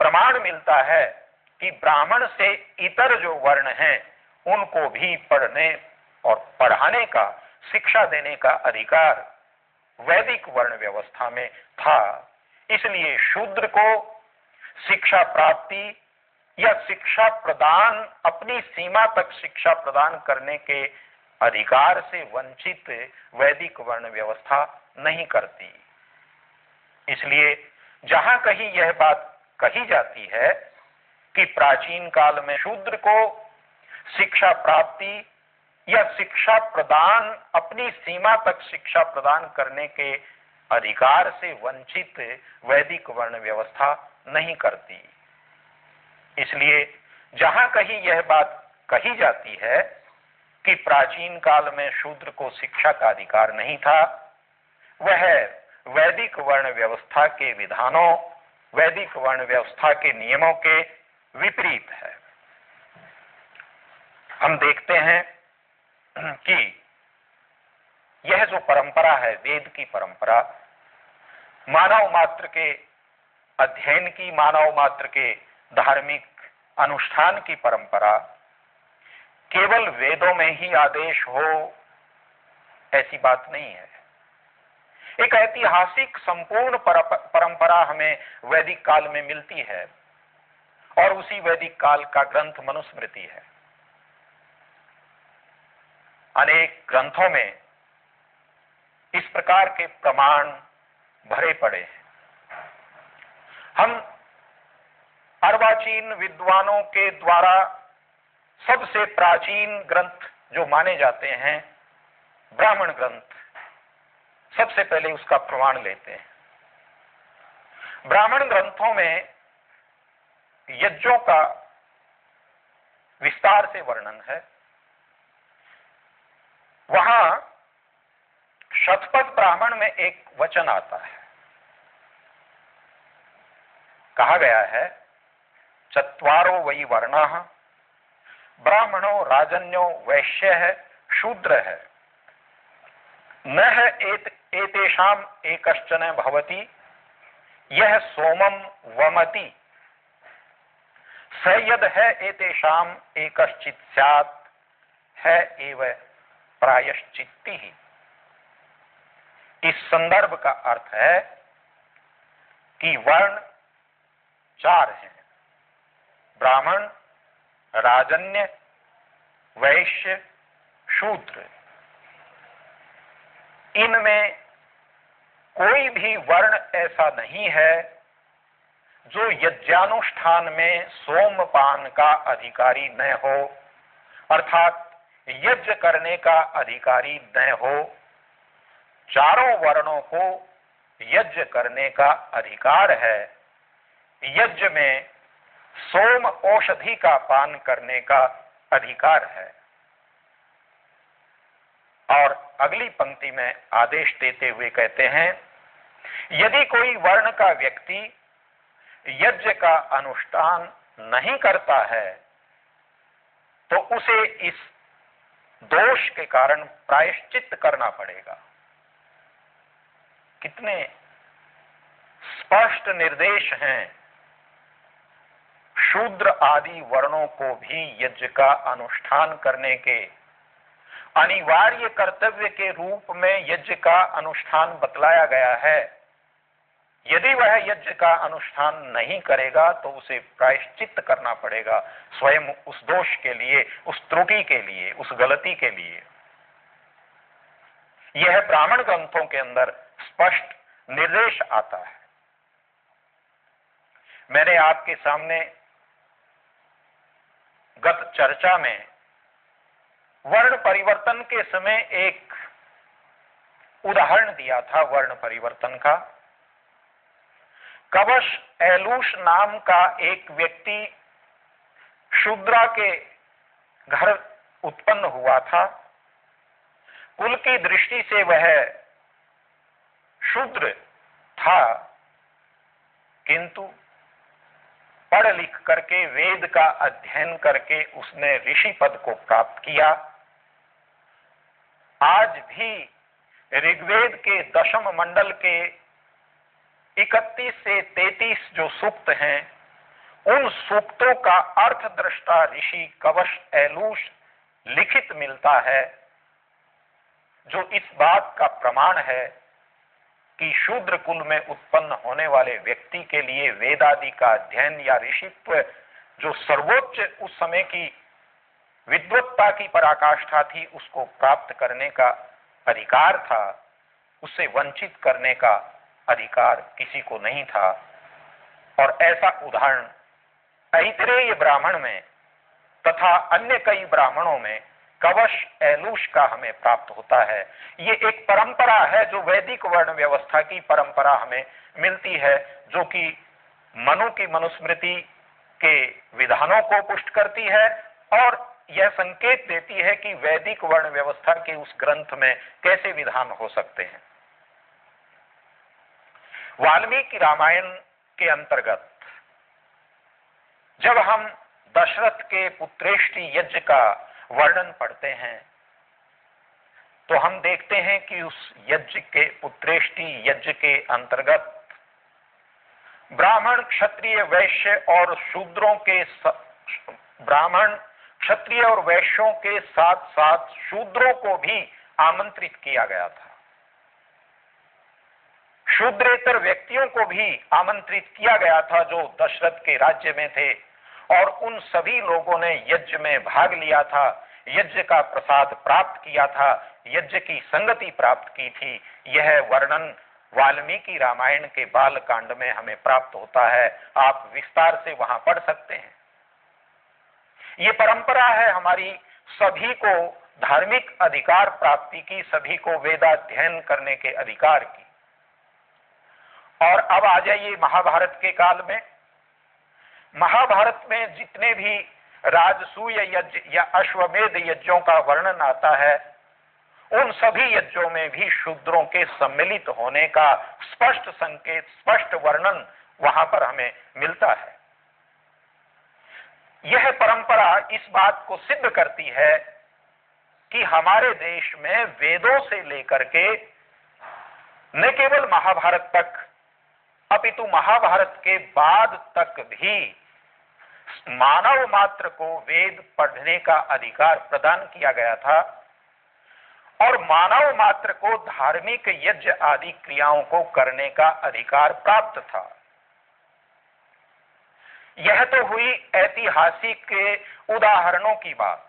प्रमाण मिलता है कि ब्राह्मण से इतर जो वर्ण हैं उनको भी पढ़ने और पढ़ाने का, शिक्षा देने का अधिकार वैदिक वर्ण व्यवस्था में था। इसलिए शूद्र को शिक्षा प्राप्ति या शिक्षा प्रदान, अपनी सीमा तक शिक्षा प्रदान करने के अधिकार से वंचित वैदिक वर्ण व्यवस्था नहीं करती। इसलिए जहां कहीं यह बात कही जाती है कि प्राचीन काल में शूद्र को शिक्षा प्राप्ति या शिक्षा प्रदान, अपनी सीमा तक शिक्षा प्रदान करने के अधिकार से वंचित वैदिक वर्ण व्यवस्था नहीं करती। इसलिए जहां कहीं यह बात कही जाती है कि प्राचीन काल में शूद्र को शिक्षा का अधिकार नहीं था, वह वैदिक वर्ण व्यवस्था के विधानों, वैदिक वर्ण व्यवस्था के नियमों के विपरीत है। हम देखते हैं कि यह जो परंपरा है, वेद की परंपरा, मानव मात्र के अध्ययन की, मानव मात्र के धार्मिक अनुष्ठान की परंपरा, केवल वेदों में ही आदेश हो ऐसी बात नहीं है। एक ऐतिहासिक संपूर्ण परंपरा हमें वैदिक काल में मिलती है और उसी वैदिक काल का ग्रंथ मनुस्मृति है। अनेक ग्रंथों में इस प्रकार के प्रमाण भरे पड़े हैं। हम अर्वाचीन विद्वानों के द्वारा सबसे प्राचीन ग्रंथ जो माने जाते हैं, ब्राह्मण ग्रंथ, सबसे पहले उसका प्रमाण लेते हैं। ब्राह्मण ग्रंथों में यज्ञों का विस्तार से वर्णन है। वहां शतपथ ब्राह्मण में एक वचन आता है, कहा गया है, चत्वारो वै वर्णाः ब्राह्मणो राजन्यो वैश्य है शूद्र है, न एतेषाम एकश्चन भवति यह सोमम वमति, स यद है एतेषाम एकश्चित् स्यात् है एव प्रायश्चित्ति। इस संदर्भ का अर्थ है कि वर्ण चार हैं, ब्राह्मण, राजन्य, वैश्य, शूद्र। इनमें कोई भी वर्ण ऐसा नहीं है जो यज्ञानुष्ठान में सोमपान का अधिकारी न हो, अर्थात यज्ञ करने का अधिकारी न हो। चारों वर्णों को यज्ञ करने का अधिकार है। यज्ञ में सोम औषधि का पान करने का अधिकार है। और अगली पंक्ति में आदेश देते हुए कहते हैं, यदि कोई वर्ण का व्यक्ति यज्ञ का अनुष्ठान नहीं करता है तो उसे इस दोष के कारण प्रायश्चित करना पड़ेगा। कितने स्पष्ट निर्देश हैं। शूद्र आदि वर्णों को भी यज्ञ का अनुष्ठान करने के अनिवार्य कर्तव्य के रूप में यज्ञ का अनुष्ठान बतलाया गया है। यदि वह यज्ञ का अनुष्ठान नहीं करेगा तो उसे प्रायश्चित करना पड़ेगा, स्वयं उस दोष के लिए, उस त्रुटि के लिए, उस गलती के लिए। यह ब्राह्मण ग्रंथों के अंदर स्पष्ट निर्देश आता है। मैंने आपके सामने गत चर्चा में वर्ण परिवर्तन के समय एक उदाहरण दिया था, वर्ण परिवर्तन का। कवश एलूश नाम का एक व्यक्ति शूद्रा के घर उत्पन्न हुआ था। कुल की दृष्टि से वह शूद्र था, किंतु पढ़ लिख करके, वेद का अध्ययन करके उसने ऋषि पद को प्राप्त किया। आज भी ऋग्वेद के दशम मंडल के 31 से 33 जो सूक्त हैं, उन सूक्तों का अर्थ दृष्टा ऋषि कवश ऐलूष लिखित मिलता है, जो इस बात का प्रमाण है कि शूद्र कुल में उत्पन्न होने वाले व्यक्ति के लिए वेदादि का अध्ययन या ऋषित्व, जो सर्वोच्च उस समय की विद्वत्ता की पराकाष्ठा थी, उसको प्राप्त करने का अधिकार था, उससे वंचित करने का अधिकार किसी को नहीं था। और ऐसा उदाहरण ऐतरेय ब्राह्मण में तथा अन्य कई ब्राह्मणों में कवश ऐलूष का हमें प्राप्त होता है। ये एक परंपरा है जो वैदिक वर्ण व्यवस्था की परंपरा हमें मिलती है, जो कि मनु की मनुस्मृति के विधानों को पुष्ट करती है और यह संकेत देती है कि वैदिक वर्ण व्यवस्था के उस ग्रंथ में कैसे विधान हो सकते हैं। वाल्मीकि रामायण के अंतर्गत जब हम दशरथ के पुत्रेष्टि यज्ञ का वर्णन पढ़ते हैं तो हम देखते हैं कि उस यज्ञ के पुत्रेष्टि यज्ञ के अंतर्गत ब्राह्मण क्षत्रिय वैश्य और शूद्रों के ब्राह्मण क्षत्रिय और वैश्यों के साथ साथ शूद्रों को भी आमंत्रित किया गया था। शूद्रेतर व्यक्तियों को भी आमंत्रित किया गया था जो दशरथ के राज्य में थे, और उन सभी लोगों ने यज्ञ में भाग लिया था, यज्ञ का प्रसाद प्राप्त किया था, यज्ञ की संगति प्राप्त की थी। यह वर्णन वाल्मीकि रामायण के बाल कांड में हमें प्राप्त होता है। आप विस्तार से वहां पढ़ सकते हैं। ये परंपरा है हमारी सभी को धार्मिक अधिकार प्राप्ति की, सभी को वेदाध्ययन करने के अधिकार की। और अब आ जाइए महाभारत के काल में। महाभारत में जितने भी राजसूय यज्ञ या अश्वमेध यज्ञों का वर्णन आता है, उन सभी यज्ञों में भी शूद्रों के सम्मिलित होने का स्पष्ट संकेत, स्पष्ट वर्णन वहां पर हमें मिलता है। यह परंपरा इस बात को सिद्ध करती है कि हमारे देश में वेदों से लेकर के न केवल महाभारत तक अपितु महाभारत के बाद तक भी मानव मात्र को वेद पढ़ने का अधिकार प्रदान किया गया था और मानव मात्र को धार्मिक यज्ञ आदि क्रियाओं को करने का अधिकार प्राप्त था। यह तो हुई ऐतिहासिक के उदाहरणों की बात।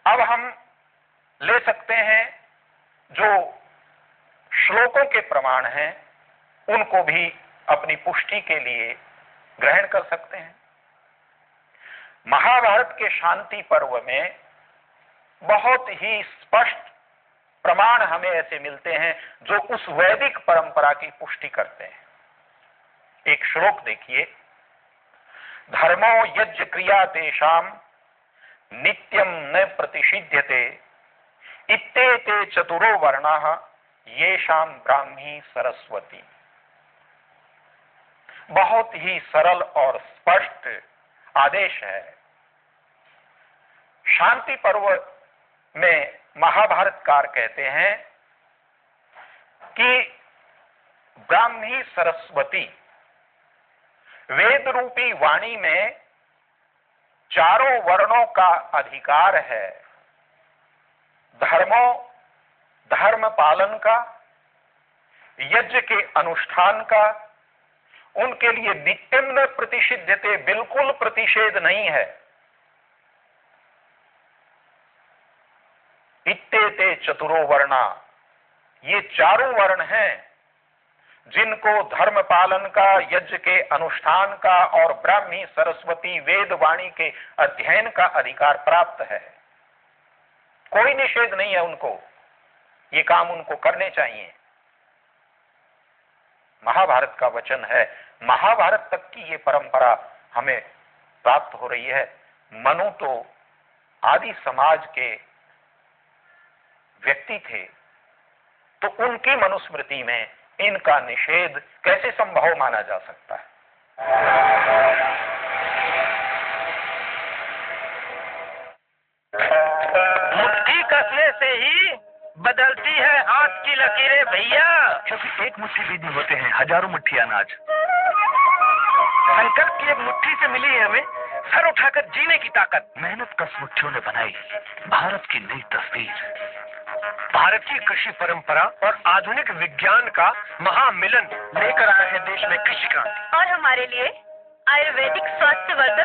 अब हम ले सकते हैं जो श्लोकों के प्रमाण हैं, उनको भी अपनी पुष्टि के लिए ग्रहण कर सकते हैं। महाभारत के शांति पर्व में बहुत ही स्पष्ट प्रमाण हमें ऐसे मिलते हैं जो उस वैदिक परंपरा की पुष्टि करते हैं। एक श्लोक देखिए, धर्मो यज्ञ क्रिया तेषाम नित्यम न प्रतिषिध्यते इत्तेते चतुरो वर्णाः येषाम ब्राह्मी सरस्वती। बहुत ही सरल और स्पष्ट आदेश है। शांति पर्व में महाभारतकार कहते हैं कि ब्राह्मी सरस्वती वेद रूपी वाणी में चारों वर्णों का अधिकार है। धर्म पालन का, यज्ञ के अनुष्ठान का, उनके लिए नित्यम न प्रतिषिध्यते, बिल्कुल प्रतिषेध नहीं है। इत्तेते चतुरो वर्णा, ये चारों वर्ण हैं जिनको धर्म पालन का, यज्ञ के अनुष्ठान का और ब्राह्मी सरस्वती वेद वाणी के अध्ययन का अधिकार प्राप्त है। कोई निषेध नहीं है उनको, ये काम उनको करने चाहिए। महाभारत का वचन है। महाभारत तक की ये परंपरा हमें प्राप्त हो रही है। मनु तो आदि समाज के व्यक्ति थे, तो उनकी मनुस्मृति में इनका निषेध कैसे संभव माना जा सकता है? मुट्ठी कसने से ही बदलती है हाथ की लकीरें भैया। क्योंकि एक मुट्ठी बीज में होते हैं हजारों मुट्ठी अनाज। संकल्प की एक मुट्ठी से मिली है हमें सर उठाकर जीने की ताकत। मेहनत कस मुट्ठियों ने बनाई भारत की नई तस्वीर। भारतीय कृषि परंपरा और आधुनिक विज्ञान का महामिलन लेकर आया है देश में कृषि क्रांति। और हमारे लिए आयुर्वेदिक स्वास्थ्य वर्धक